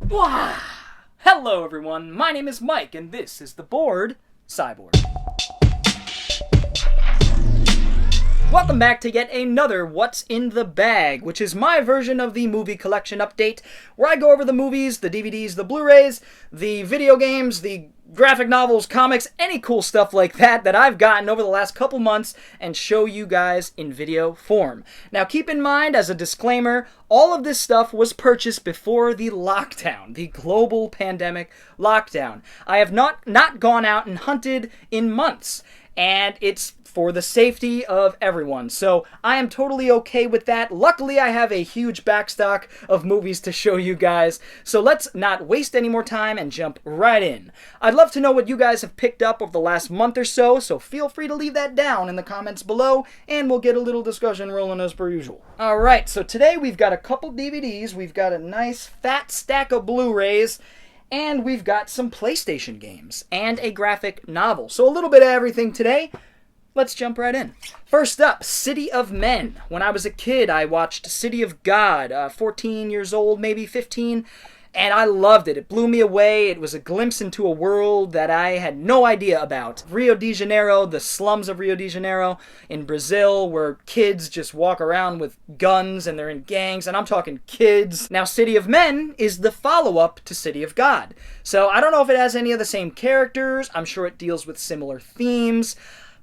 Wah! Hello everyone, my name is Mike and this is the Bored Cyborg. Welcome back to yet another What's in the Bag, which is my version of the movie collection update, where I go over the movies, the DVDs, the Blu-rays, the video games, the graphic novels, comics, any cool stuff like that I've gotten over the last couple months and show you guys in video form. Now keep in mind, as a disclaimer, all of this stuff was purchased before the lockdown, the global pandemic lockdown. I have not gone out and hunted in months, and it's for the safety of everyone. So I am totally okay with that. Luckily, I have a huge backstock of movies to show you guys. So let's not waste any more time and jump right in. I'd love to know what you guys have picked up over the last month or so feel free to leave that down in the comments below, and we'll get a little discussion rolling as per usual. Alright, so today we've got a couple DVDs, we've got a nice fat stack of Blu-rays, and we've got some PlayStation games, and a graphic novel. So a little bit of everything today. Let's jump right in. First up, City of Men. When I was a kid, I watched City of God, 14 years old, maybe 15, and I loved it. It blew me away. It was a glimpse into a world that I had no idea about. Rio de Janeiro, the slums of Rio de Janeiro in Brazil, where kids just walk around with guns and they're in gangs, and I'm talking kids. Now, City of Men is the follow-up to City of God. So I don't know if it has any of the same characters. I'm sure it deals with similar themes.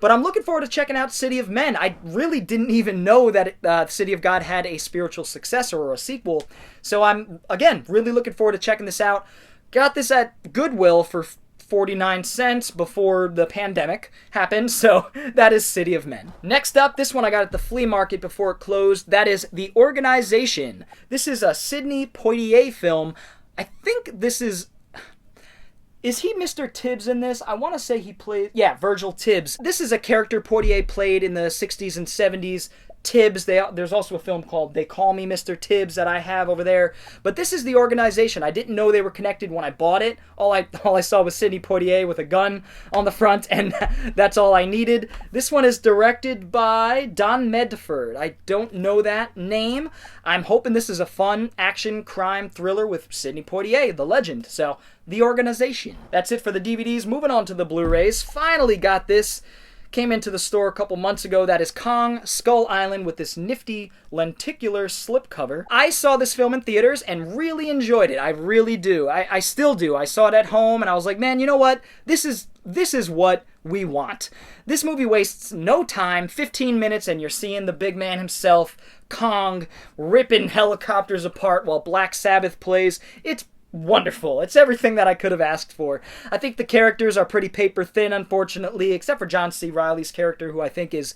But I'm looking forward to checking out City of Men. I really didn't even know that City of God had a spiritual successor or a sequel. So I'm, again, really looking forward to checking this out. Got this at Goodwill for 49 cents before the pandemic happened, so that is City of Men. Next up, this one I got at the flea market before it closed. That is The Organization. This is a Sidney Poitier film. I think this is he Mr. Tibbs in this? I want to say he played... Yeah, Virgil Tibbs. This is a character Poitier played in the 60s and 70s. Tibbs. There's also a film called They Call Me Mr. Tibbs that I have over there. But this is The Organization. I didn't know they were connected when I bought it. All I saw was Sidney Poitier with a gun on the front, and that's all I needed. This one is directed by Don Medford. I don't know that name. I'm hoping this is a fun action crime thriller with Sidney Poitier, the legend. So, The Organization. That's it for the DVDs. Moving on to the Blu-rays. Finally got this. Came into the store a couple months ago. That is Kong Skull Island with this nifty lenticular slipcover. I saw this film in theaters and really enjoyed it. I really do. I still do. I saw it at home and I was like, man, you know what? This is what we want. This movie wastes no time, 15 minutes, and you're seeing the big man himself, Kong, ripping helicopters apart while Black Sabbath plays. It's wonderful. It's everything that I could have asked for. I think the characters are pretty paper thin, unfortunately, except for John C. Reilly's character, who I think is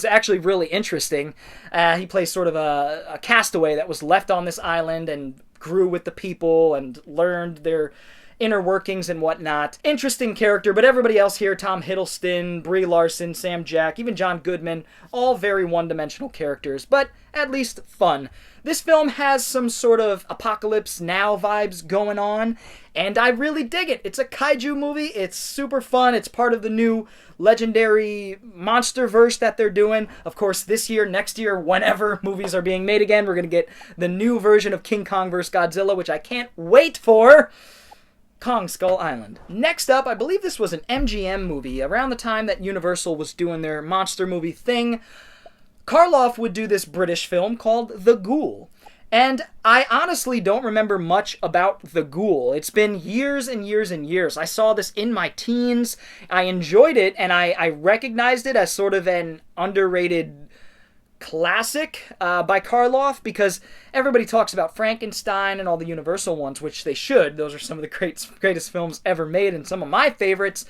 actually really interesting. He plays sort of a castaway that was left on this island and grew with the people and learned their inner workings and whatnot. Interesting character, but everybody else here, Tom Hiddleston, Brie Larson, Sam Jack, even John Goodman, all very one-dimensional characters, but at least fun. This film has some sort of Apocalypse Now vibes going on, and I really dig it. It's a kaiju movie. It's super fun. It's part of the new legendary monsterverse that they're doing. Of course, this year, next year, whenever movies are being made again, we're going to get the new version of King Kong vs. Godzilla, which I can't wait for. Kong Skull Island. Next up, I believe this was an MGM movie. Around the time that Universal was doing their monster movie thing, Karloff would do this British film called The Ghoul. And I honestly don't remember much about The Ghoul. It's been years and years and years. I saw this in my teens. I enjoyed it, and I recognized it as sort of an underrated classic by Karloff, because everybody talks about Frankenstein and all the Universal ones, which they should. Those are some of the greatest films ever made and some of my favorites.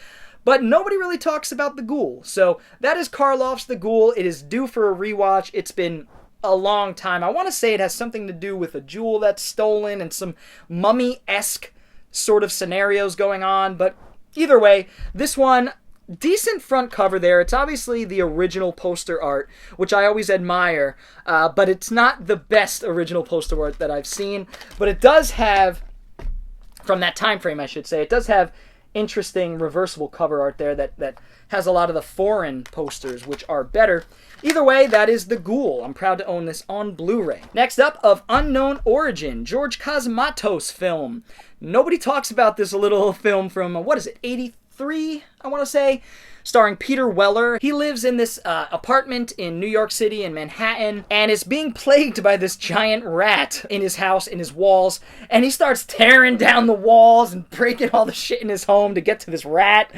But nobody really talks about The Ghoul. So that is Karloff's The Ghoul. It is due for a rewatch. It's been a long time. I want to say it has something to do with a jewel that's stolen and some mummy-esque sort of scenarios going on. But either way, this one, decent front cover there. It's obviously the original poster art, which I always admire, but it's not the best original poster art that I've seen. But it does have, from that time frame I should say, it does have interesting reversible cover art there that has a lot of the foreign posters, which are better. Either way, that is The Ghoul. I'm proud to own this on Blu-ray. Next up, of unknown origin, George Cosmatos film. Nobody talks about this little film from, what is it, 83, I want to say? Starring Peter Weller. He lives in this apartment in New York City in Manhattan and is being plagued by this giant rat in his house, in his walls, and he starts tearing down the walls and breaking all the shit in his home to get to this rat.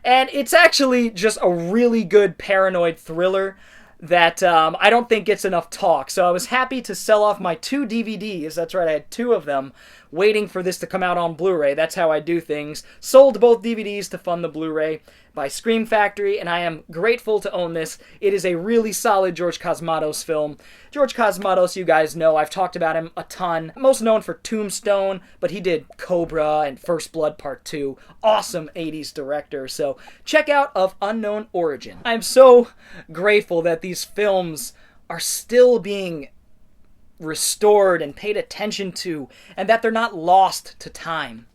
And it's actually just a really good paranoid thriller that I don't think gets enough talk. So I was happy to sell off my 2 DVDs, that's right, I had 2 of them, waiting for this to come out on Blu-ray. That's how I do things. Sold both DVDs to fund the Blu-ray by Scream Factory, and I am grateful to own this. It is a really solid George Cosmatos film. George Cosmatos, you guys know, I've talked about him a ton. Most known for Tombstone, but he did Cobra and First Blood Part 2. Awesome 80s director, so check out Of Unknown Origin. I'm so grateful that these films are still being restored and paid attention to, and that they're not lost to time.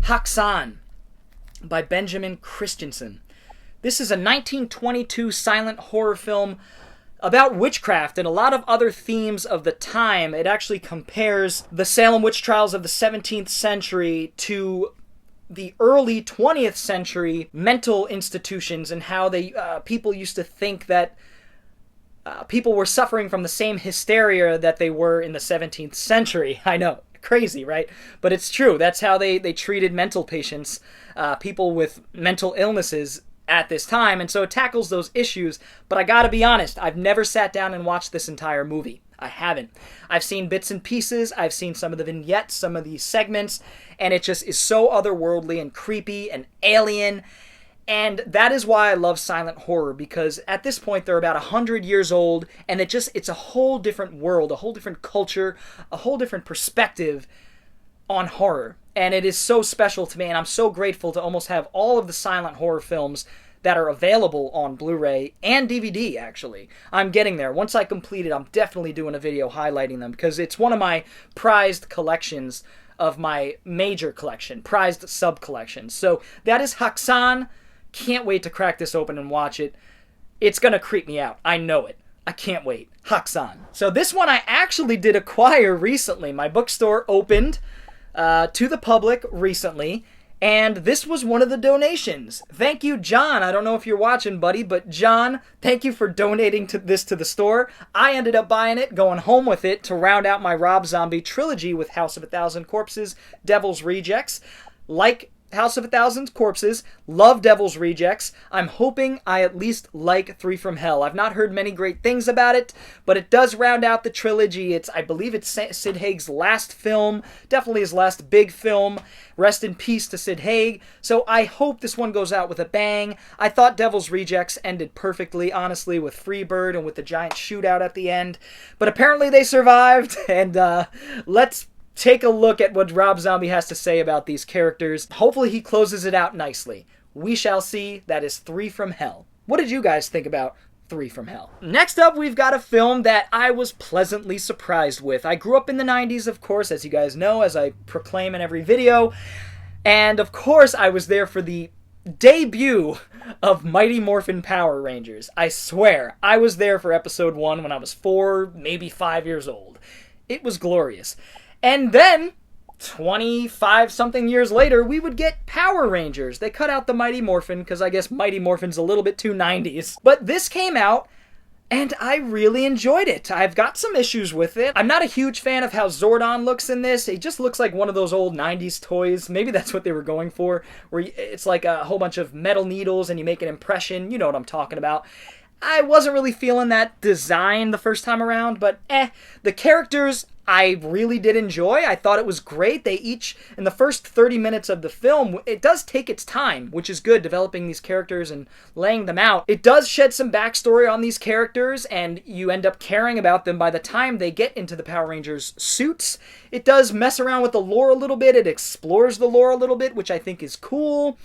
Haksan by Benjamin Christensen. This is a 1922 silent horror film about witchcraft and a lot of other themes of the time. It actually compares the Salem witch trials of the 17th century to the early 20th century mental institutions and how they people used to think that people were suffering from the same hysteria that they were in the 17th century. I know, crazy, right? But it's true. That's how they treated mental patients, people with mental illnesses at this time, and so it tackles those issues. But I gotta be honest, I've never sat down and watched this entire movie. I haven't. I've seen bits and pieces, I've seen some of the vignettes, some of the segments, and it just is so otherworldly and creepy and alien. And that is why I love silent horror, because at this point they're about 100 years old, and it's a whole different world, a whole different culture, a whole different perspective on horror. And it is so special to me, and I'm so grateful to almost have all of the silent horror films that are available on Blu-ray and DVD, actually. I'm getting there. Once I complete it, I'm definitely doing a video highlighting them, because it's one of my prized collections of my major collection, prized sub-collections. So that is Haksan. Can't wait to crack this open and watch it. It's gonna creep me out. I know it. I can't wait. Haksan. So this one I actually did acquire recently. My bookstore opened to the public recently, and this was one of the donations. Thank you, John. I don't know if you're watching, buddy, but John, thank you for donating this to the store. I ended up buying it, going home with it to round out my Rob Zombie trilogy with House of a Thousand Corpses, Devil's Rejects. Like House of a Thousand Corpses, love Devil's Rejects. I'm hoping I at least like Three from Hell. I've not heard many great things about it, but it does round out the trilogy. I believe it's Sid Haig's last film, definitely his last big film. Rest in peace to Sid Haig. So I hope this one goes out with a bang. I thought Devil's Rejects ended perfectly, honestly, with Freebird and with the giant shootout at the end. But apparently they survived, and let's take a look at what Rob Zombie has to say about these characters. Hopefully he closes it out nicely. We shall see. That is Three from Hell. What did you guys think about Three from Hell? Next up, we've got a film that I was pleasantly surprised with. I grew up in the 90s, of course, as you guys know, as I proclaim in every video. And of course, I was there for the debut of Mighty Morphin Power Rangers. I swear, I was there for episode 1 when I was 4, maybe 5 years old. It was glorious. And then, 25-something years later, we would get Power Rangers. They cut out the Mighty Morphin, because I guess Mighty Morphin's a little bit too 90s. But this came out, and I really enjoyed it. I've got some issues with it. I'm not a huge fan of how Zordon looks in this. He just looks like one of those old 90s toys. Maybe that's what they were going for, where it's like a whole bunch of metal needles, and you make an impression. You know what I'm talking about. I wasn't really feeling that design the first time around, but the characters I really did enjoy. I thought it was great. They each, in the first 30 minutes of the film, it does take its time, which is good, developing these characters and laying them out. It does shed some backstory on these characters, and you end up caring about them by the time they get into the Power Rangers suits. It does mess around with the lore a little bit. It explores the lore a little bit, which I think is cool.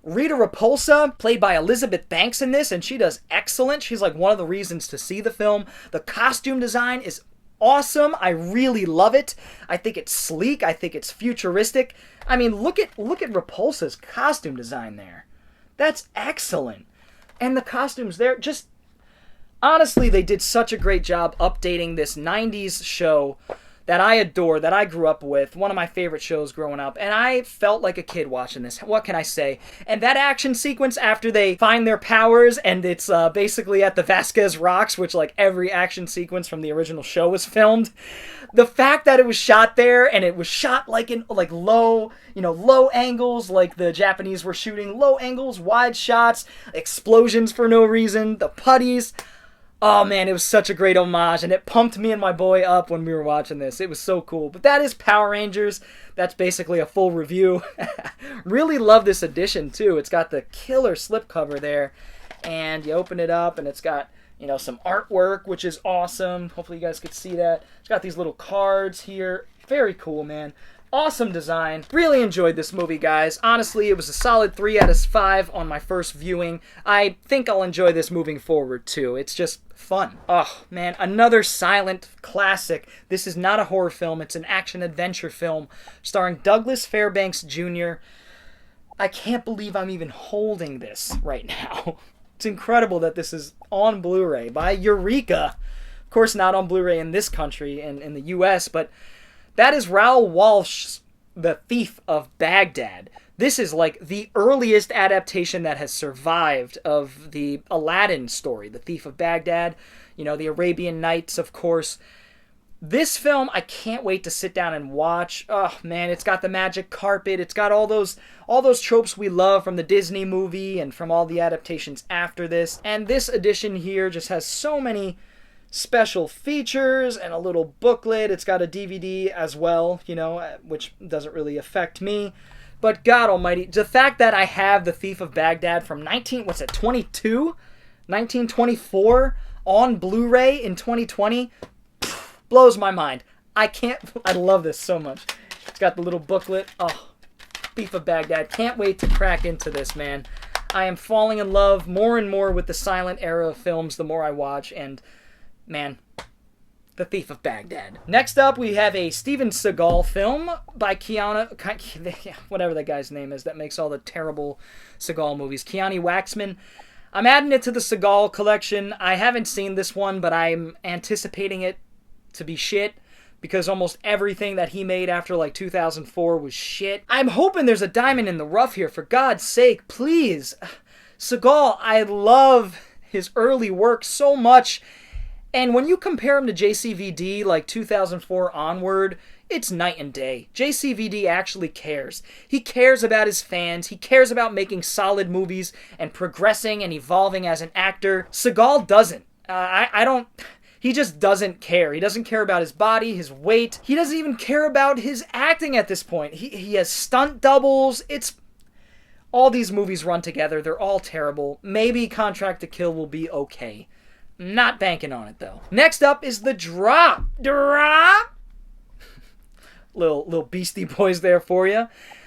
Rita Repulsa, played by Elizabeth Banks in this, and she does excellent. She's like one of the reasons to see the film. The costume design is awesome. I really love it. I think it's sleek. I think it's futuristic. I mean, look at Repulsa's costume design there. That's excellent. And the costumes there, just honestly, they did such a great job updating this 90s show that I adore, that I grew up with, one of my favorite shows growing up, and I felt like a kid watching this. What can I say? And that action sequence after they find their powers, and it's basically at the Vasquez Rocks, which like every action sequence from the original show was filmed. The fact that it was shot there, and it was shot like in like low angles, like the Japanese were shooting, low angles, wide shots, explosions for no reason, the putties. Oh man, it was such a great homage, and it pumped me and my boy up when we were watching this. It was so cool. But that is Power Rangers. That's basically a full review. Really love this edition too. It's got the killer slipcover there, and you open it up, and it's got, you know, some artwork, which is awesome. Hopefully you guys could see that. It's got these little cards here. Very cool, man. Awesome design. Really enjoyed this movie, guys. Honestly, it was a solid 3 out of 5 on my first viewing. I think I'll enjoy this moving forward, too. It's just fun. Oh, man. Another silent classic. This is not a horror film. It's an action-adventure film starring Douglas Fairbanks Jr. I can't believe I'm even holding this right now. It's incredible that this is on Blu-ray by Eureka. Of course, not on Blu-ray in this country, in the U.S., but that is Raoul Walsh's The Thief of Bagdad. This is like the earliest adaptation that has survived of the Aladdin story, The Thief of Bagdad. You know, the Arabian Nights, of course. This film, I can't wait to sit down and watch. Oh, man, it's got the magic carpet. It's got all those tropes we love from the Disney movie and from all the adaptations after this. And this edition here just has so many special features and a little booklet. It's got a DVD as well, you know, which doesn't really affect me. But God almighty, the fact that I have The Thief of Bagdad from 1924 on Blu-ray in 2020 blows my mind. I love this so much. It's got the little booklet. Oh, Thief of Bagdad. Can't wait to crack into this, man. I am falling in love more and more with the silent era of films the more I watch, and man, The Thief of Baghdad. Next up, we have a Steven Seagal film by whatever that guy's name is that makes all the terrible Seagal movies. Keanu Waxman. I'm adding it to the Seagal collection. I haven't seen this one, but I'm anticipating it to be shit, because almost everything that he made after like 2004 was shit. I'm hoping there's a diamond in the rough here, for God's sake, please. Seagal, I love his early work so much. And when you compare him to JCVD, like 2004 onward, it's night and day. JCVD actually cares. He cares about his fans. He cares about making solid movies and progressing and evolving as an actor. Seagal doesn't. He just doesn't care. He doesn't care about his body, his weight. He doesn't even care about his acting at this point. He has stunt doubles. All these movies run together. They're all terrible. Maybe Contract to Kill will be okay. Not banking on it, though. Next up is The Drop. Little Beastie Boys there for you.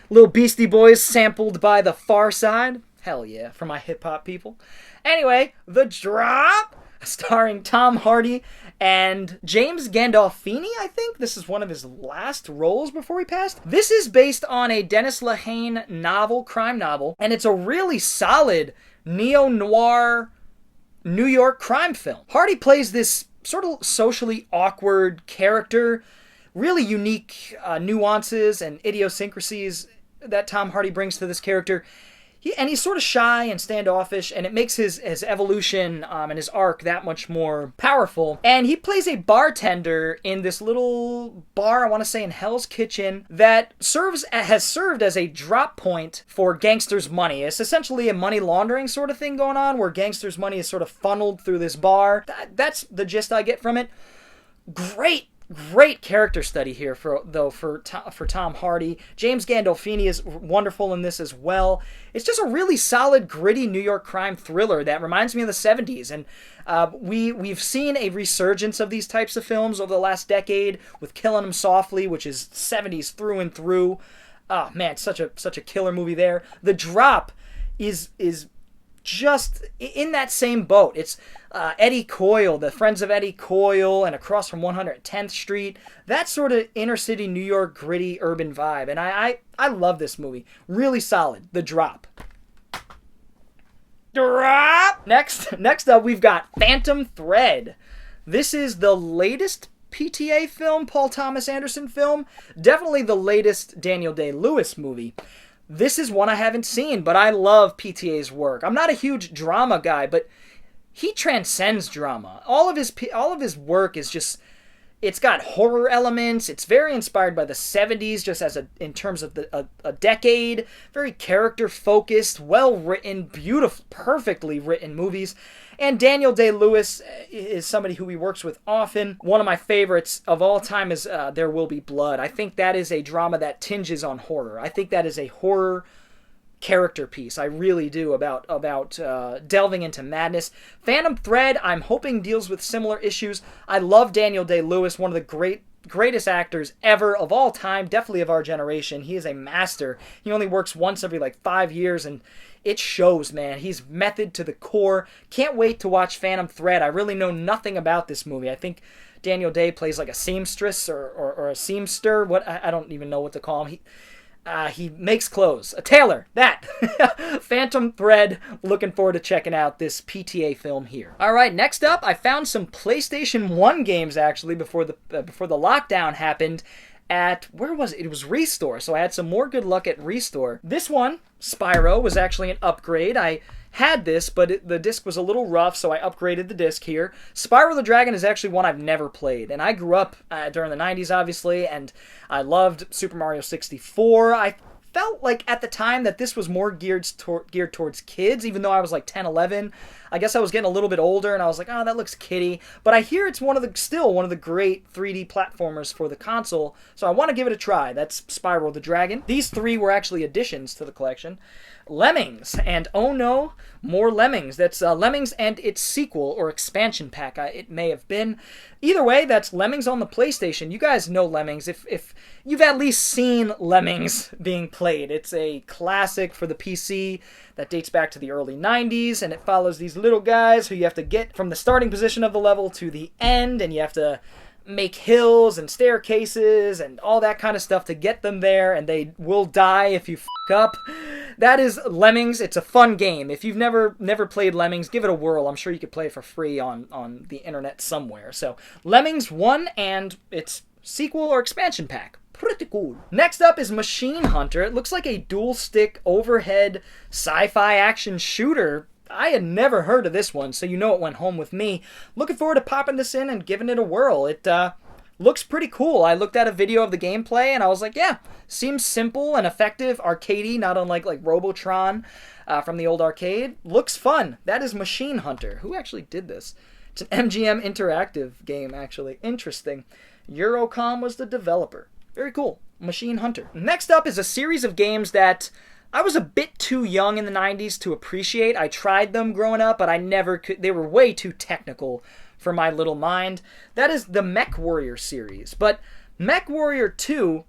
Little Beastie Boys sampled by The Far Side. Hell yeah, for my hip-hop people. Anyway, The Drop, starring Tom Hardy and James Gandolfini, I think. This is one of his last roles before he passed. This is based on a Dennis Lehane novel, crime novel, and it's a really solid neo-noir New York crime film. Hardy plays this sort of socially awkward character, really unique nuances and idiosyncrasies that Tom Hardy brings to this character. He's sort of shy and standoffish, and it makes his evolution and his arc that much more powerful. And he plays a bartender in this little bar, I want to say in Hell's Kitchen, that has served as a drop point for gangsters' money. It's essentially a money laundering sort of thing going on, where gangsters' money is sort of funneled through this bar. That's the gist I get from it. Great character study here for Tom Hardy. James Gandolfini is wonderful in this as well. It's just a really solid, gritty New York crime thriller that reminds me of the 70s. And we've seen a resurgence of these types of films over the last decade with Killing 'Em Softly, which is 70s through and through. Oh man, such a killer movie there. The Drop is just in that same boat. It's Eddie Coyle, the Friends of Eddie Coyle, and Across from 110th Street. That sort of inner city New York gritty urban vibe. And I love this movie. Really solid. The Drop. Next up, we've got Phantom Thread. This is the latest PTA film, Paul Thomas Anderson film. Definitely the latest Daniel Day-Lewis movie. This is one I haven't seen, but I love PTA's work. I'm not a huge drama guy, but he transcends drama. All of his work is just, it's got horror elements. It's very inspired by the 70s, just in terms of a decade. Very character focused, well written, beautiful, perfectly written movies. And Daniel Day-Lewis is somebody who he works with often. One of my favorites of all time is There Will Be Blood. I think that is a drama that tinges on horror. I think that is a horror character piece. I really do, about delving into madness. Phantom Thread, I'm hoping, deals with similar issues. I love Daniel Day-Lewis, one of the greatest actors ever of all time, definitely of our generation. He is a master. He only works once every 5 years, and it shows, man. He's method to the core. Can't wait to watch Phantom Thread. I really know nothing about this movie. I think Daniel Day plays like a seamstress or a seamster. I don't even know what to call him. He makes clothes. A tailor. That. Phantom Thread. Looking forward to checking out this PTA film here. All right, next up, I found some PlayStation 1 games, actually, before the lockdown happened at, where was it? It was Restore, so I had some more good luck at Restore. This one, Spyro, was actually an upgrade. I had this, but the disc was a little rough, so I upgraded the disc here. Spyro the Dragon is actually one I've never played, and I grew up during the 90s, obviously, and I loved Super Mario 64. I felt like at the time that this was more geared towards kids, even though I was 10, 11. I guess I was getting a little bit older, and I was like, oh, that looks kiddie. But I hear it's still one of the great 3D platformers for the console, so I want to give it a try. That's Spyro the Dragon. These three were actually additions to the collection. Lemmings, and oh no, more Lemmings. That's Lemmings and its sequel or expansion pack. It may have been. Either way, that's Lemmings on the PlayStation. You guys know Lemmings. If you've at least seen Lemmings being played, it's a classic for the PC that dates back to the early 90s, and it follows these little guys who you have to get from the starting position of the level to the end, and you have to make hills and staircases and all that kind of stuff to get them there, and they will die if you f*** up. That is Lemmings. It's a fun game. If you've never played Lemmings, give it a whirl. I'm sure you could play it for free on the internet somewhere. So, Lemmings 1 and its sequel or expansion pack. Pretty cool. Next up is Machine Hunter. It looks like a dual-stick overhead sci-fi action shooter. I had never heard of this one, so you know it went home with me. Looking forward to popping this in and giving it a whirl. It looks pretty cool. I looked at a video of the gameplay, and I was like, yeah, seems simple and effective, arcadey, not unlike Robotron from the old arcade. Looks fun. That is Machine Hunter. Who actually did this? It's an MGM Interactive game, actually. Interesting. Eurocom was the developer. Very cool. Machine Hunter. Next up is a series of games that I was a bit too young in the 90s to appreciate. I tried them growing up, but I never could. They were way too technical for my little mind. That is the MechWarrior series. But MechWarrior 2,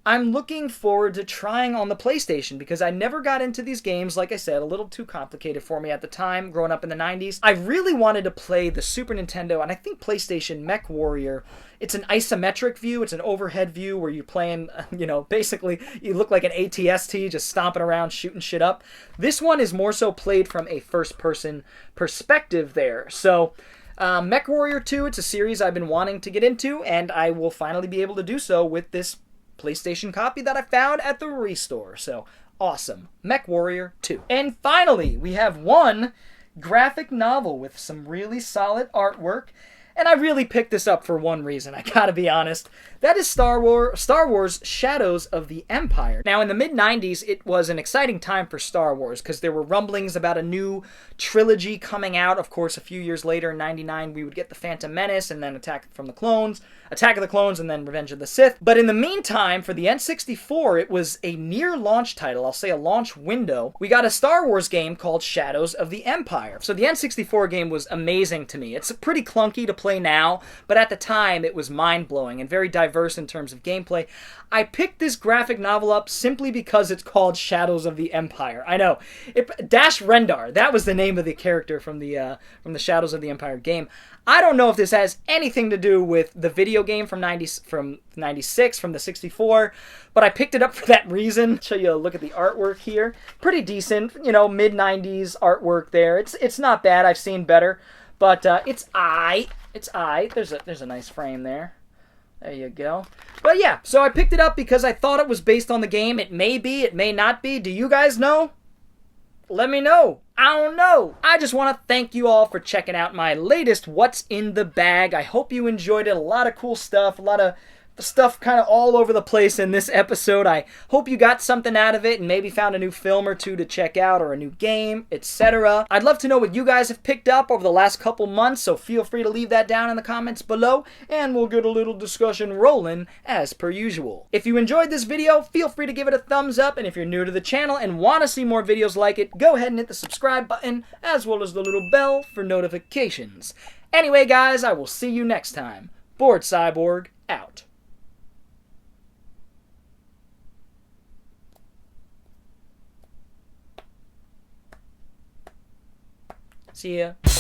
I'm looking forward to trying on the PlayStation because I never got into these games, like I said, a little too complicated for me at the time, growing up in the 90s. I really wanted to play the Super Nintendo, and I think PlayStation MechWarrior. It's an isometric view, it's an overhead view where you're playing, basically you look like an ATST just stomping around, shooting shit up. This one is more so played from a first-person perspective there. So, MechWarrior 2, it's a series I've been wanting to get into, and I will finally be able to do so with this PlayStation copy that I found at the Restore. So, awesome. MechWarrior 2. And finally, we have one graphic novel with some really solid artwork. And I really picked this up for one reason, I gotta be honest. That is Star Wars Shadows of the Empire. Now, in the mid-90s, it was an exciting time for Star Wars, because there were rumblings about a new trilogy coming out. Of course, a few years later, in 99, we would get The Phantom Menace, and then Attack of the Clones, and then Revenge of the Sith. But in the meantime, for the N64, it was a near-launch title, I'll say a launch window. We got a Star Wars game called Shadows of the Empire. So the N64 game was amazing to me. It's pretty clunky to play now, but at the time, it was mind-blowing and very diverse diverse in terms of gameplay. I picked this graphic novel up simply because it's called Shadows of the Empire. I know. Dash Rendar, that was the name of the character from the Shadows of the Empire game. I don't know if this has anything to do with the video game from 96, from the 64, but I picked it up for that reason. Show you a look at the artwork here. Pretty decent, you know, mid-90s artwork there. It's not bad. I've seen better, but it's aight. It's aight. There's a nice frame there. There you go. But yeah, so I picked it up because I thought it was based on the game. It may be, it may not be. Do you guys know? Let me know. I don't know. I just want to thank you all for checking out my latest What's in the Bag. I hope you enjoyed it. A lot of cool stuff. A lot of stuff kind of all over the place in this episode. I hope you got something out of it and maybe found a new film or two to check out or a new game, etc. I'd love to know what you guys have picked up over the last couple months, so feel free to leave that down in the comments below and we'll get a little discussion rolling as per usual. If you enjoyed this video, feel free to give it a thumbs up, and if you're new to the channel and want to see more videos like it, go ahead and hit the subscribe button as well as the little bell for notifications. Anyway guys, I will see you next time. Bored Cyborg out. See ya.